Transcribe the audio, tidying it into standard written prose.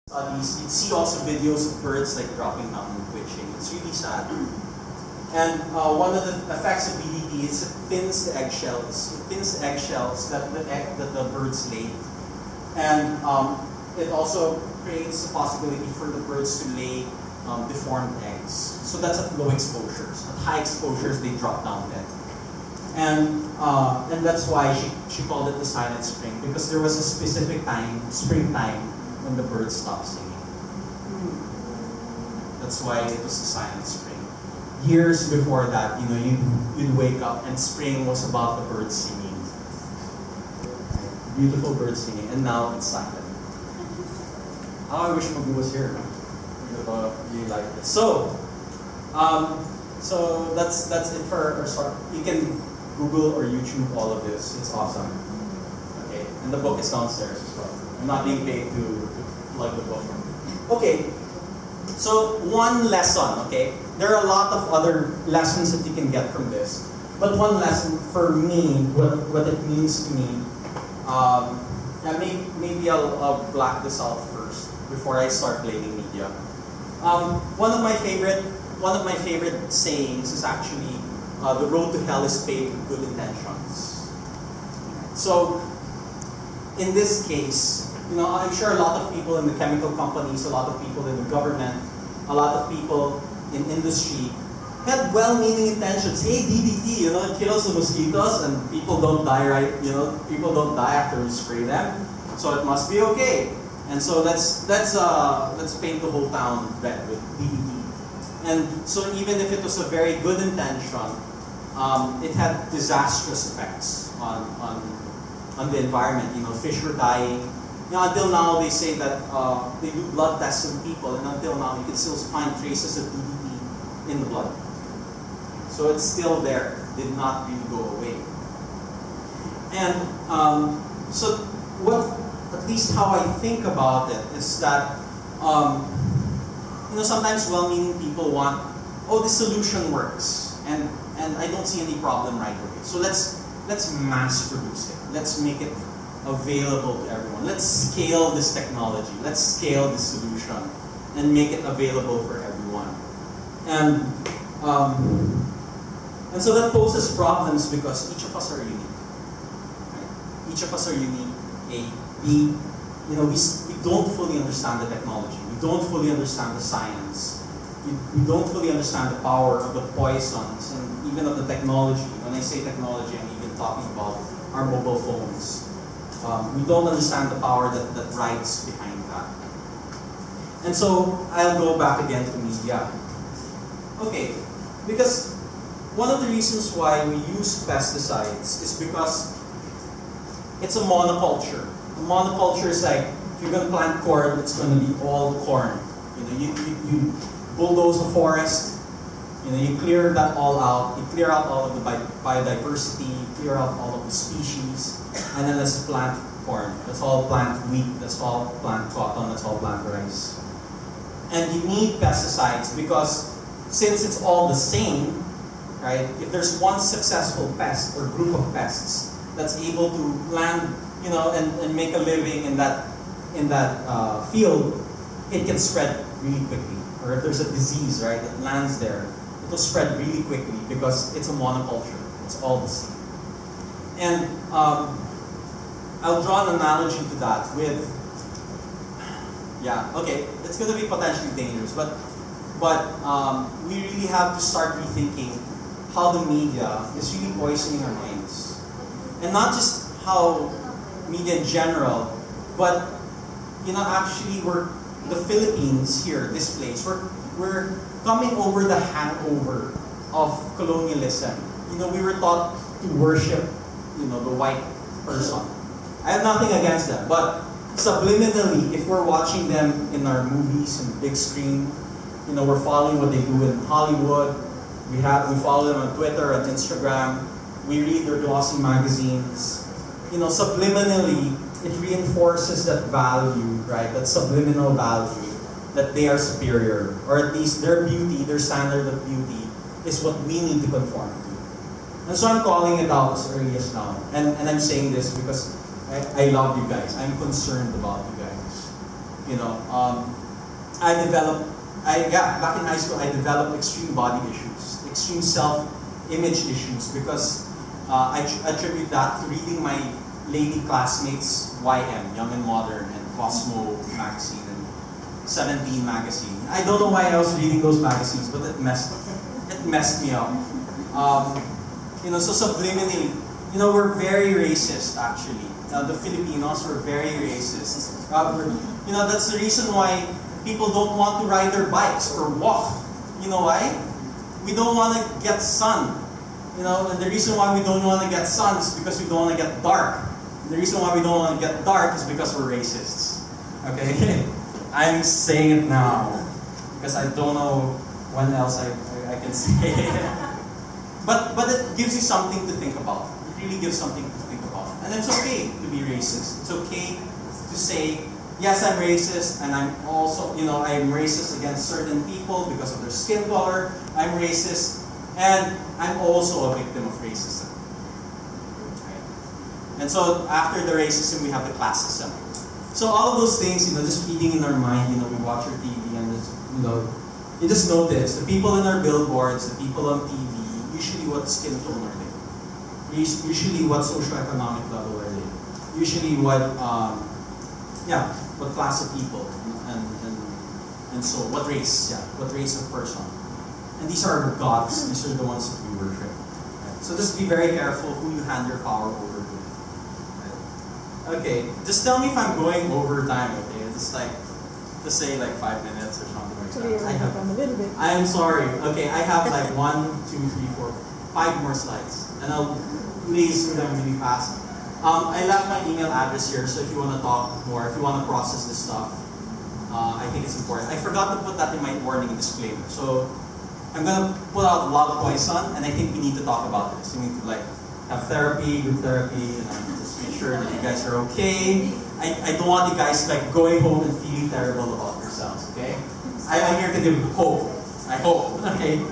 studies, you'd see also videos of birds like dropping down and twitching. It's really sad. And one of the effects of DDT is it thins the eggshells. It thins the eggshells that the birds lay. And it also creates the possibility for the birds to lay deformed eggs. So that's at low exposures. At high exposures, they drop down dead. And that's why she called it the silent spring, because there was a specific time, springtime, when the birds stopped singing. That's why it was the silent spring. Years before that, you'd wake up and spring was about the birds singing. Beautiful birds singing, and now it's silent. How I wish Magu was here. Really like this. So that's it for our start. You can Google or YouTube all of this. It's awesome. Okay, and the book is downstairs as well. I'm not being paid to plug the book. Okay, so one lesson. Okay, there are a lot of other lessons that you can get from this, but one lesson for me, what it means to me. Maybe I'll black this out first before I start blaming media. One of my favorite sayings is actually, the road to hell is paved with good intentions. So, in this case, I'm sure a lot of people in the chemical companies, a lot of people in the government, a lot of people in industry had well-meaning intentions. Hey, DDT, it kills the mosquitoes and people don't die, right? People don't die after we spray them, so it must be okay. And so let's paint the whole town red with DDT. And so even if it was a very good intention, it had disastrous effects on the environment. Fish were dying. Until now they say that they do blood tests on people, and until now you can still find traces of DDT in the blood. So it's still there. Did not really go away. And so what, at least how I think about it, is that sometimes well-meaning people want, this solution works, and I don't see any problem right away. So let's mass produce it. Let's make it available to everyone. Let's scale this technology. Let's scale this solution and make it available for everyone. And so that poses problems because each of us are unique. Right? Each of us are unique. We don't fully understand the technology. We don't fully understand the science. We don't fully understand the power of the poisons and even of the technology. When I say technology, I'm even talking about our mobile phones. We don't understand the power that rides behind that. And so I'll go back again to media. Okay, because one of the reasons why we use pesticides is because it's a monoculture. A monoculture is like, if you're going to plant corn, it's going to be all corn. You bulldoze a forest, you clear that all out, you clear out all of the biodiversity, you clear out all of the species, and then let's plant corn. Let's all plant wheat, let's all plant cotton, let's all plant rice. And you need pesticides because since it's all the same, right? If there's one successful pest or group of pests that's able to land, and make a living in that field, it can spread really quickly. Or if there's a disease, right, that lands there, it'll spread really quickly because it's a monoculture. It's all the same. And I'll draw an analogy to that with, it's going to be potentially dangerous, but we really have to start rethinking how the media is really poisoning our minds. And not just how media in general, but actually the Philippines here, this place, we're coming over the hangover of colonialism. We were taught to worship, the white person. I have nothing against them, but subliminally, if we're watching them in our movies and big screen, we're following what they do in Hollywood. We follow them on Twitter and Instagram. We read their glossy magazines. Subliminally, it reinforces that value, right? That subliminal value that they are superior, or at least their beauty, their standard of beauty, is what we need to conform to. And so I'm calling it out as early as now. And I'm saying this because I love you guys. I'm concerned about you guys. You know, back in high school, I developed extreme body issues, extreme self-image issues, because I attribute that to reading my lady classmates' YM, Young and Modern, and Cosmo magazine, and 17 magazine. I don't know why I was reading those magazines, but it messed me up. You know, so subliminally, you know, we're very racist actually. The Filipinos were very racist. You know, that's the reason why people don't want to ride their bikes or walk. You know why? We don't want to get sun. You know, and the reason why we don't want to get sun is because we don't want to get dark. And the reason why we don't want to get dark is because we're racists. Okay? I'm saying it now because I don't know when else I can say it. But it gives you something to think about. It really gives something to think about. And it's okay to be racist. It's okay to say, yes, I'm racist, and I'm also, you know, I'm racist against certain people because of their skin color. I'm racist, and I'm also a victim of racism. Right? And so after the racism, we have the classism. So all of those things, you know, just feeding in our mind. You know, we watch our TV, and just, you know, you just notice the people in our billboards, the people on TV, usually what skin tone are they? Usually what socioeconomic level are they? Usually what, what class of people, and so what race, what race of person. And these are our gods, these are the ones that we worship. Right? So just be very careful who you hand your power over to. Right? Okay, just tell me if I'm going over time, okay? Just like, just say like 5 minutes or something like that. A little bit. I am sorry. Okay, I have like 1, 2, 3, 4, 5 more slides. And I'll blaze through them really fast. I left my email address here, so if you want to talk more, if you want to process this stuff, I think it's important. I forgot to put that in my warning disclaimer. So I'm going to put out a lot of poison, and I think we need to talk about this. We need to like have therapy, group therapy, and just make sure that you guys are okay. I don't want you guys like going home and feeling terrible about yourselves, okay? I'm here to give hope. I hope, okay?